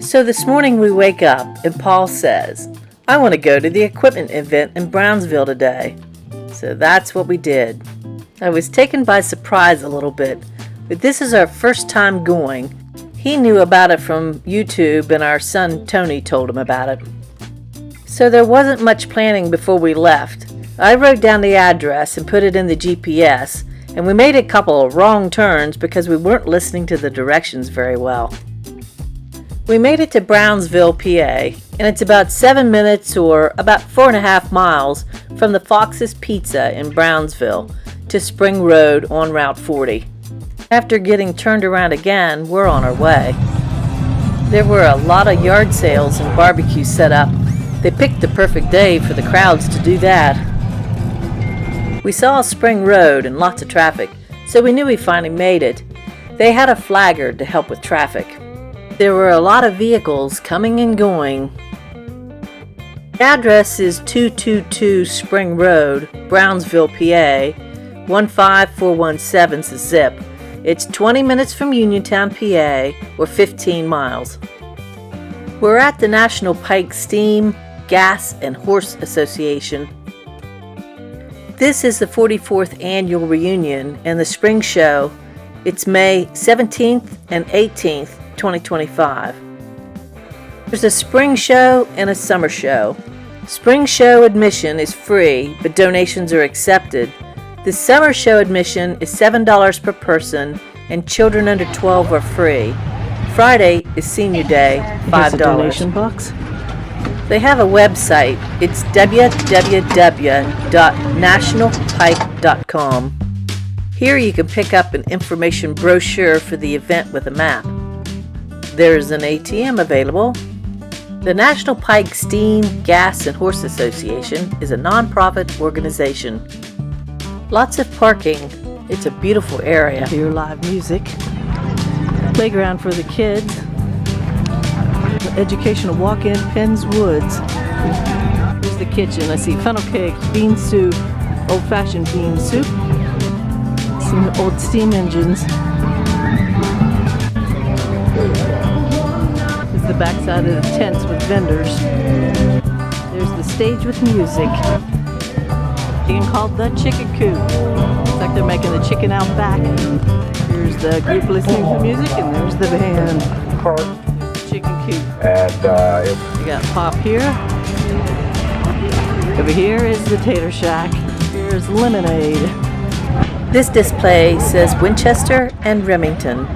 So this morning we wake up and Paul says, I want to go to the equipment event in Brownsville today. So that's what we did. I was taken by surprise a little bit, but this is our first time going. He knew about it from YouTube and our son Tony told him about it. So there wasn't much planning before we left. I wrote down the address and put it in the GPS, and we made a couple of wrong turns because we weren't listening to the directions very well. We made it to Brownsville, PA, and it's about 7 minutes or about 4.5 miles from the Fox's Pizza in Brownsville to Spring Road on Route 40. After getting turned around again, we're on our way. There were a lot of yard sales and barbecues set up. They picked the perfect day for the crowds to do that. We saw Spring Road and lots of traffic, so we knew we finally made it. They had a flagger to help with traffic. There were a lot of vehicles coming and going. The address is 222 Spring Road, Brownsville, PA, 15417 is the zip. It's 20 minutes from Uniontown, PA, or 15 miles. We're at the National Pike Steam, Gas, and Horse Association. This is the 44th annual reunion and the spring show. It's May 17th and 18th, 2025. There's a spring show and a summer show. Spring show admission is free, but donations are accepted. The summer show admission is $7 per person, and children under 12 are free. Friday is senior day, $5. Donation box. They have a website. It's www.nationalpike.com. Here you can pick up an information brochure for the event with a map. There's an ATM available. The National Pike Steam, Gas, and Horse Association is a non-profit organization. Lots of parking. It's a beautiful area. Hear live music. Playground for the kids. Educational walk-in, Penn's Woods. Here's the kitchen. I see funnel cake, bean soup, old-fashioned bean soup, some old steam engines. This is the backside of the tents with vendors. There's the stage with music. Being called the chicken coop. Looks like they're making the chicken out back. Here's the group listening to music, and there's the band. Chicken coop. And You got pop here. Over here is the tater shack. Here's lemonade. This display says Winchester and Remington.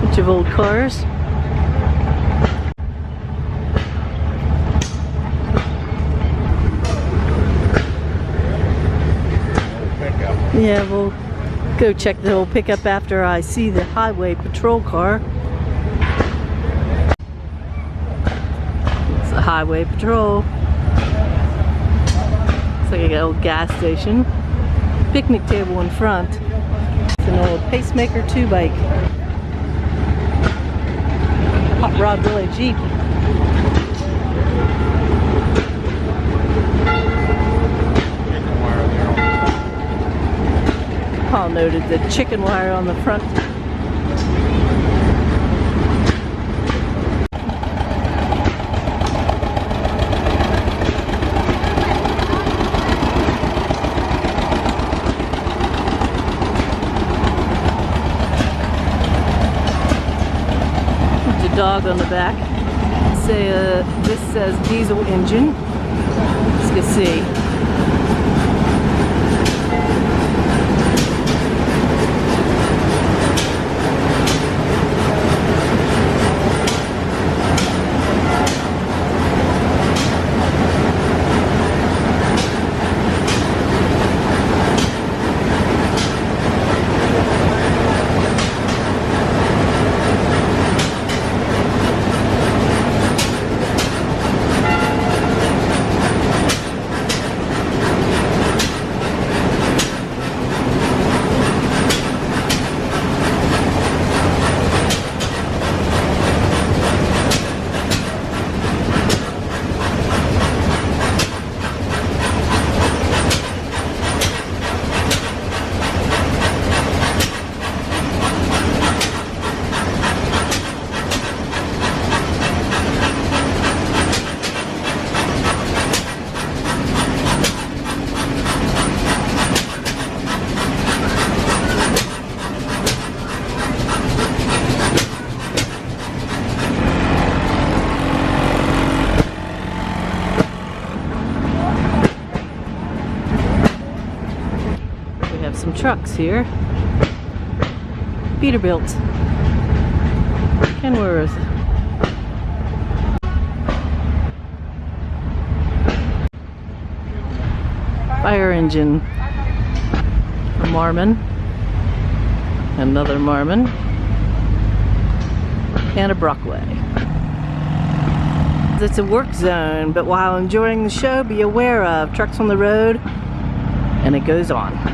Bunch of old cars. Yeah, we'll go check the old pickup after I see the highway patrol car. It's the highway patrol. Looks like an old gas station. Picnic table in front. It's an old Pacemaker 2-bike. Hot Rod Billy Jeep. Paul noted the chicken wire on the front. There's a dog on the back. This says diesel engine. Let's go see. have some trucks here. Peterbilt. Kenworth. Fire engine. A Marmon. Another Marmon. And a Brockway. It's a work zone, but while enjoying the show, be aware of trucks on the road, and it goes on.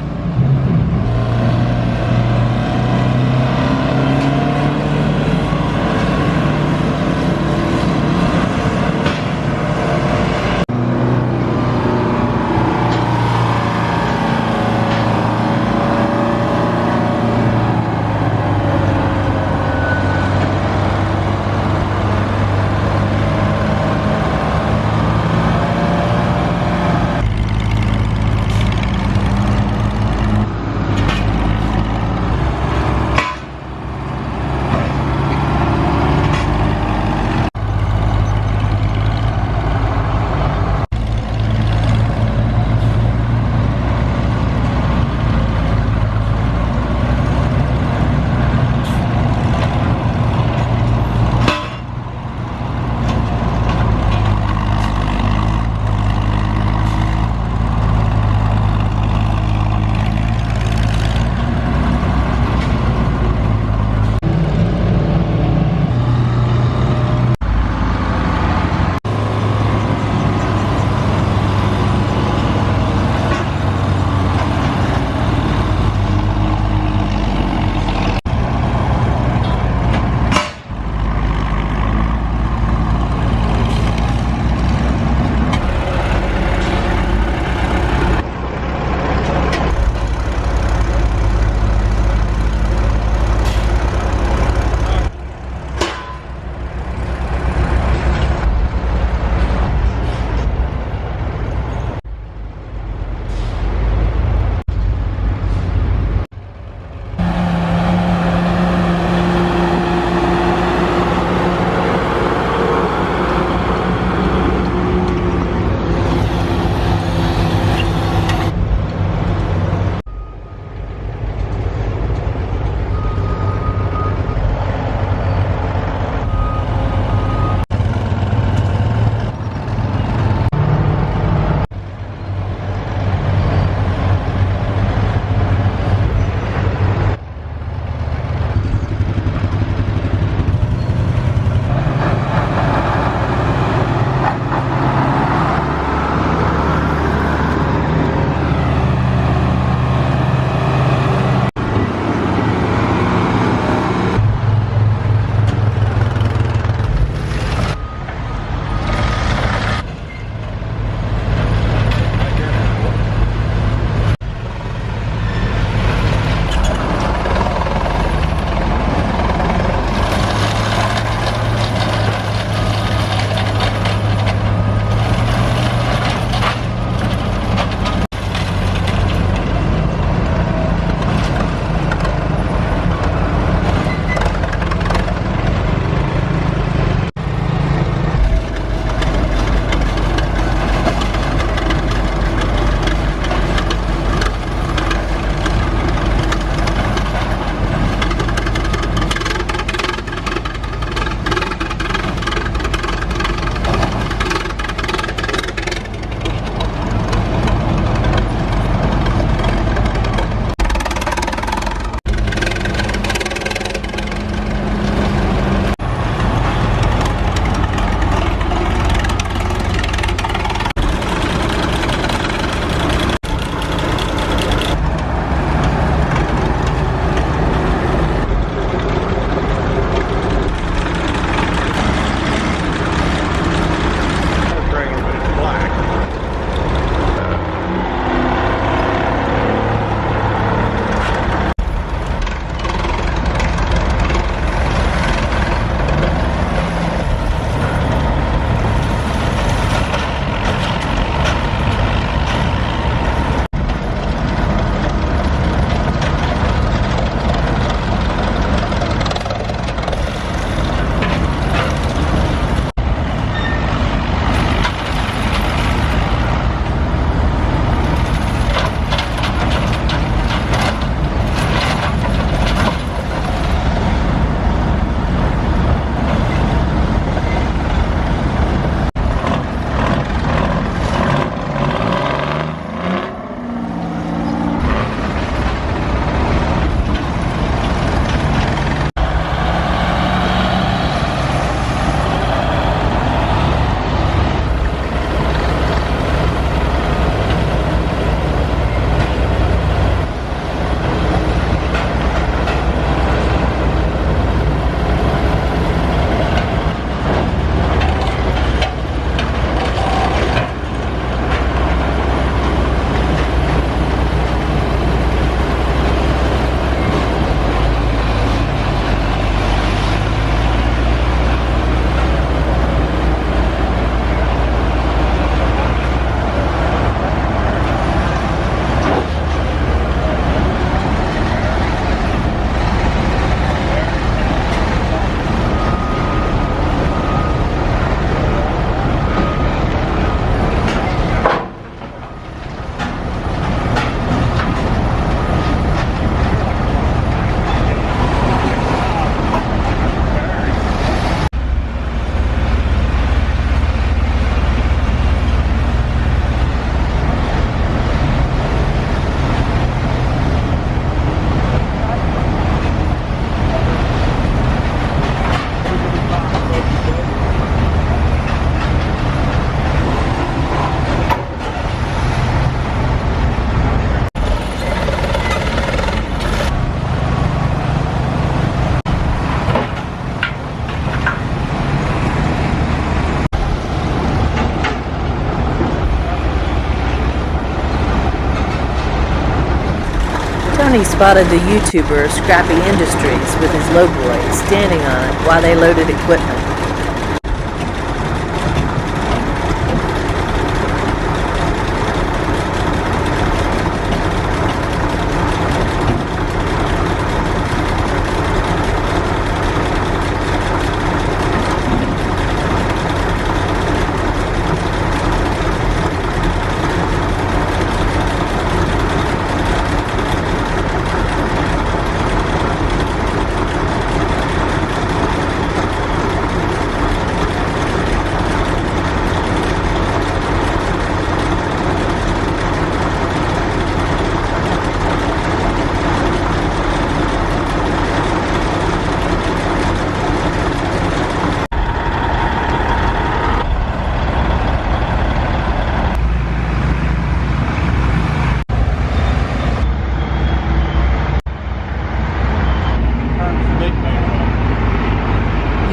Tony spotted the YouTuber Scrappy Industries with his lowboy standing on it while they loaded equipment.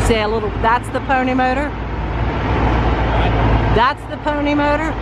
Say a little, that's the pony motor? That's the pony motor?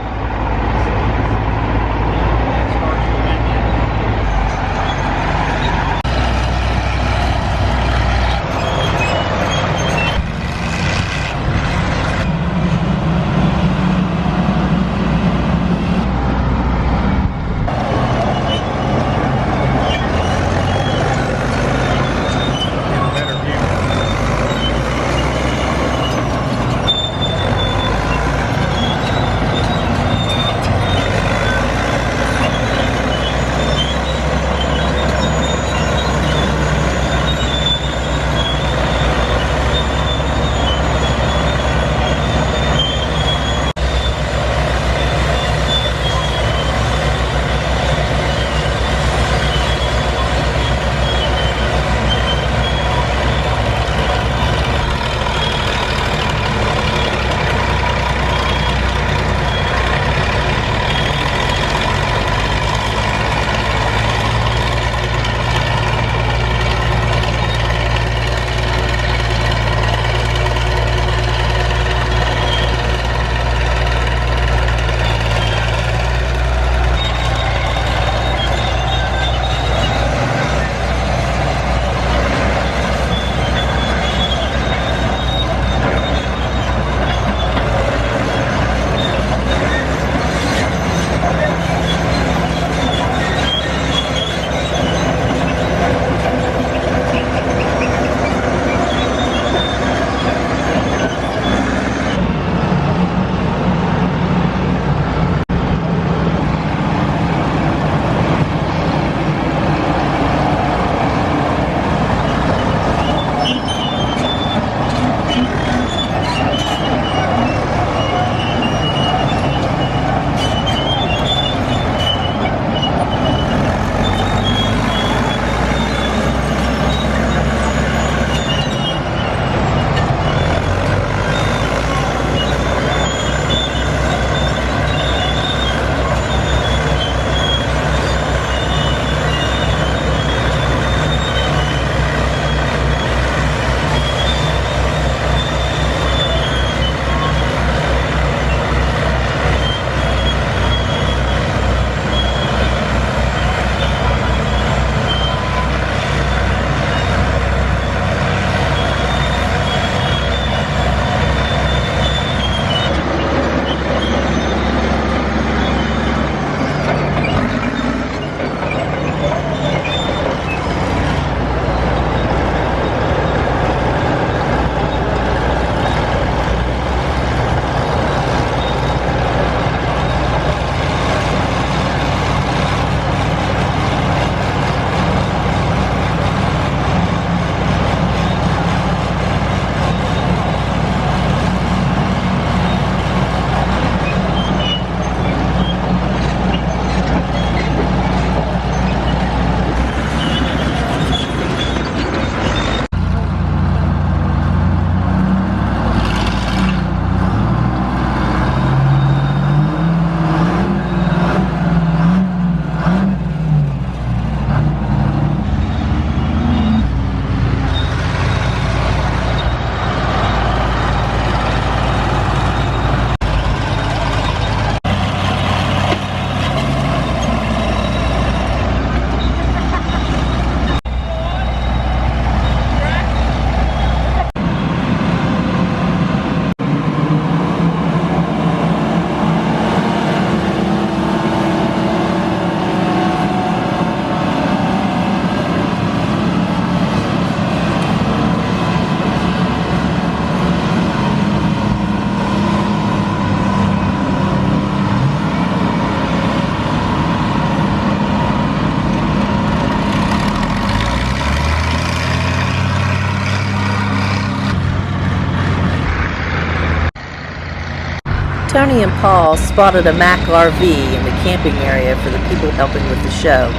Tony and Paul spotted a Mack RV in the camping area for the people helping with the show.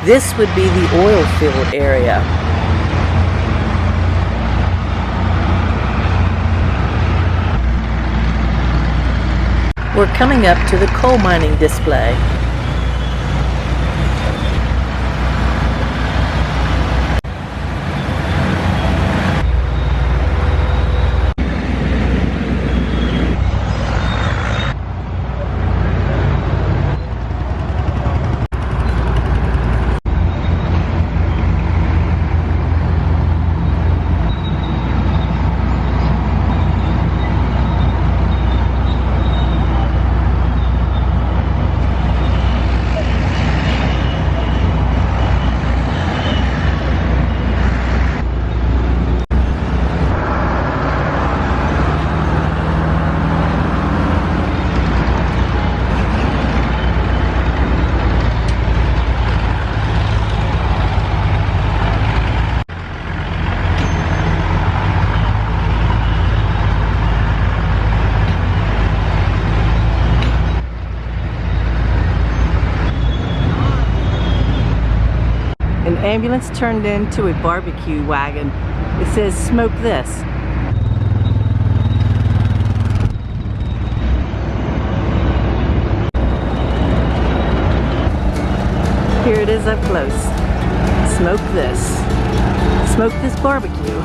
This would be the oil field area. We're coming up to the coal mining display. An ambulance turned into a barbecue wagon. It says, "Smoke this." Here it is up close. Smoke this. Smoke this barbecue.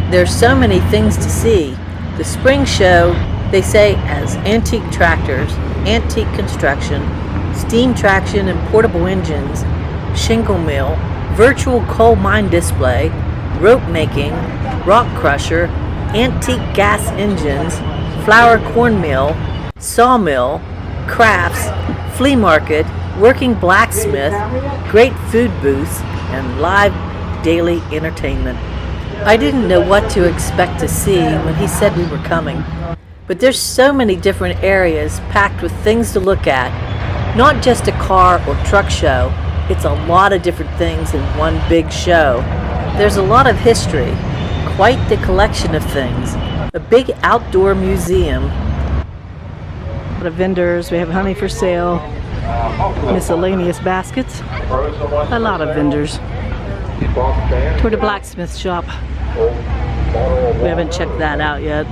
There's so many things to see. The spring show, they say, has antique tractors, antique construction, steam traction and portable engines, shingle mill, virtual coal mine display, rope making, rock crusher, antique gas engines, flour corn mill, sawmill, crafts, flea market, working blacksmith, great food booths, and live daily entertainment. I didn't know what to expect to see when he said we were coming, but there's so many different areas packed with things to look at. Not just a car or truck show, it's a lot of different things in one big show. There's a lot of history, quite the collection of things, a big outdoor museum. A lot of vendors, we have honey for sale, miscellaneous baskets, a lot of vendors. Toward the blacksmith shop. We haven't checked that out yet.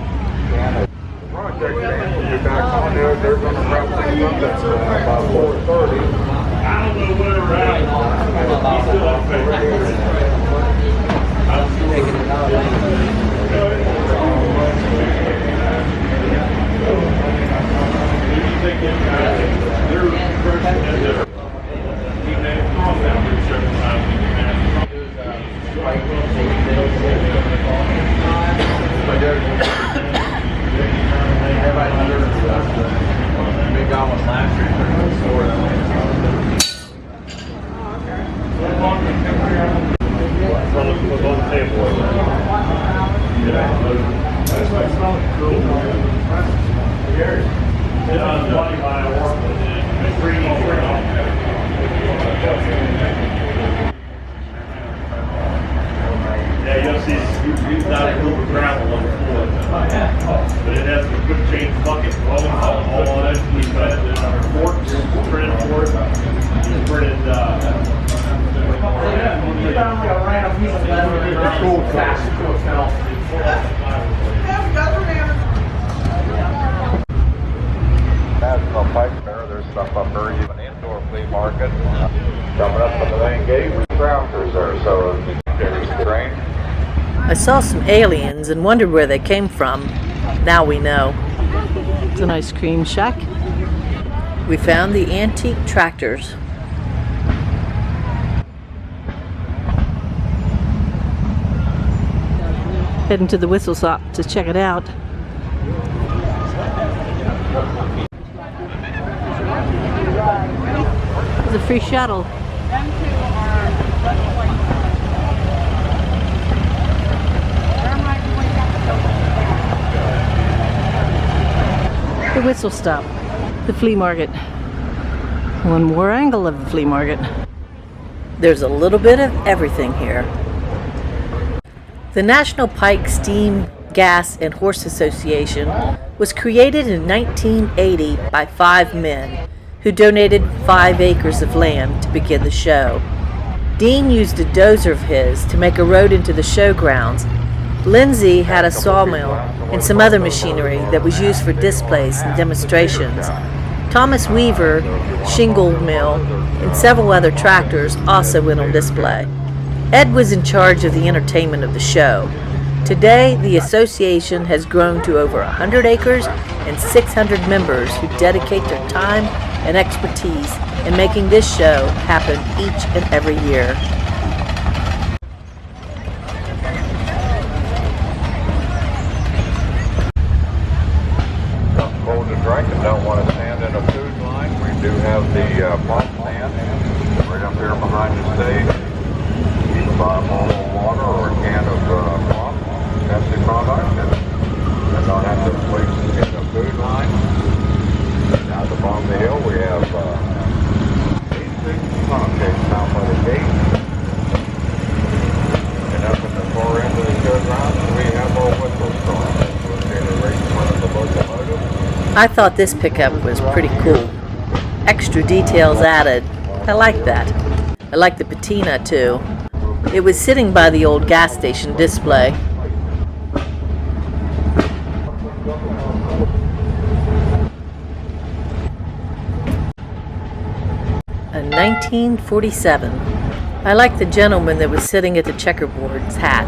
Yeah, you'll see it's not a group of gravel on the floor. But it has a quick change bucket, all on it. We've got forks printed for it. He's printed, National Pike Fair, there's stuff up there, even indoor flea market. Coming up to the main gate with crafters there, so there's the train. I saw some aliens and wondered where they came from. Now we know. It's an ice cream shack. We found the antique tractors. Heading to the whistle stop to check it out. There's a free shuttle. The whistle stop, the flea market. One more angle of the flea market. There's a little bit of everything here. The National Pike Steam, Gas, and Horse Association was created in 1980 by 5 men who donated 5 acres of land to begin the show. Dean used a dozer of his to make a road into the showgrounds. Lindsay had a sawmill and some other machinery that was used for displays and demonstrations. Thomas Weaver, shingle mill, and several other tractors also went on display. Ed was in charge of the entertainment of the show. Today, the association has grown to over 100 acres and 600 members who dedicate their time and expertise in making this show happen each and every year. Cold to drink and don't want to stand in a food line, we do have the pump stand right up here behind the stage. You can buy a bottle of water or a can of pump, Pepsi product, and don't have to wait in the food line. Down the bottom of the hill we have 86 funnel cakes down by the gate. And up in the far end of the showgrounds we have our whistle store. I thought this pickup was pretty cool. Extra details added. I like that. I like the patina too. It was sitting by the old gas station display. A 1947. I like the gentleman that was sitting at the checkerboard's hat.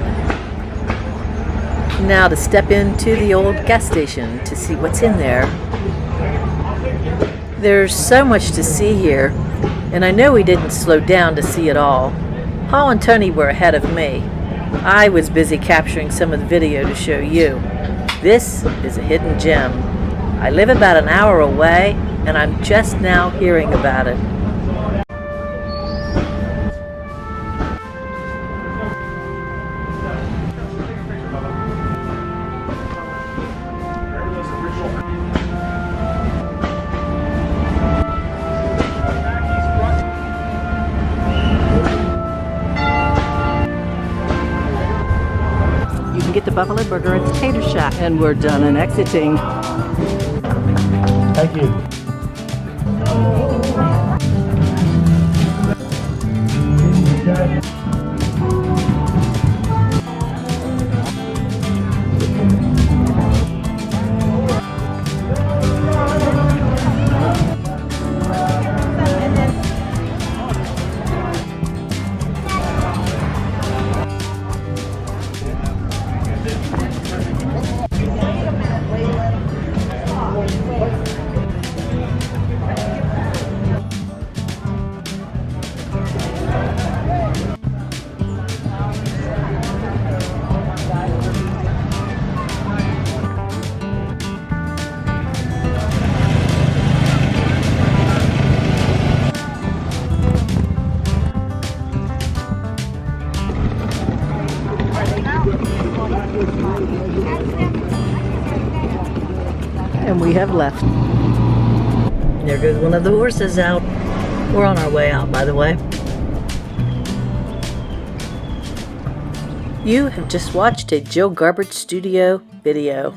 Now to step into the old gas station to see what's in there. There's so much to see here, and I know we didn't slow down to see it all. Paul and Tony were ahead of me. I was busy capturing some of the video to show you. This is a hidden gem. I live about an hour away, and I'm just now hearing about it. Get the buffalo burger at the Tater Shack, and we're done and exiting. Thank you. And we have left. There goes one of the horses out. We're on our way out, by the way. You have just watched a Joe Garbart Studio video.